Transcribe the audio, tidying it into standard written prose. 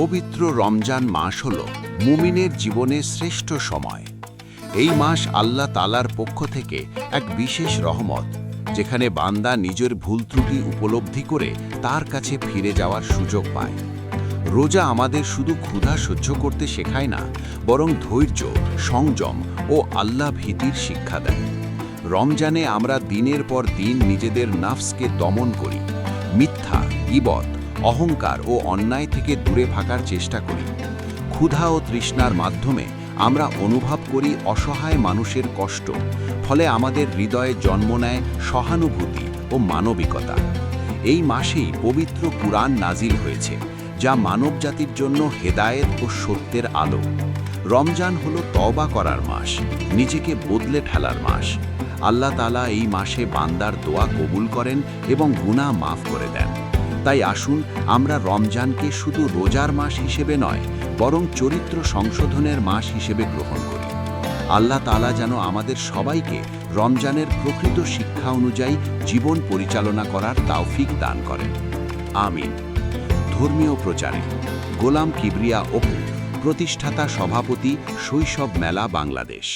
পবিত্র রমজান মাস হল মুমিনের জীবনের শ্রেষ্ঠ সময়। এই মাস আল্লাহ তাআলার পক্ষ থেকে এক বিশেষ রহমত, যেখানে বান্দা নিজের ভুল ত্রুটি উপলব্ধি করে তার কাছে ফিরে যাওয়ার সুযোগ পায়। রোজা আমাদের শুধু ক্ষুধা সহ্য করতে শেখায় না, বরং ধৈর্য, সংযম ও আল্লাহ ভীতির শিক্ষা দেয়। রমজানে আমরা দিনের পর দিন নিজেদের নাফসকে দমন করি, মিথ্যা, গীবত, অহংকার ও অন্যায় থেকে দূরে থাকার চেষ্টা করি। ক্ষুধা ও তৃষ্ণার মাধ্যমে আমরা অনুভব করি অসহায় মানুষের কষ্ট, ফলে আমাদের হৃদয়ে জন্ম নেয় সহানুভূতি ও মানবিকতা। এই মাসেই পবিত্র কুরআন নাজিল হয়েছে, যা মানবজাতির জন্য হেদায়েত ও সত্যের আলো। রমজান হলো তওবা করার মাস, নিজেকে বদলে ফেলার মাস। আল্লাহ তাআলা এই মাসে বান্দার দোয়া কবুল করেন এবং গুনাহ মাফ করে দেন। তাই আসুন আমরা রমজানকে শুধু রোজার মাস হিসেবে নয়, বরং চরিত্র সংশোধনের মাস হিসেবে গ্রহণ করি। আল্লাহ তাআলা যেন আমাদের সবাইকে রমজানের প্রকৃত শিক্ষা অনুযায়ী জীবন পরিচালনা করার তৌফিক দান করেন। আমিন। ধর্মীয় প্রচারে গোলাম কিবরিয়া অপু, প্রতিষ্ঠাতা সভাপতি, শৈশব মেলা, বাংলাদেশ।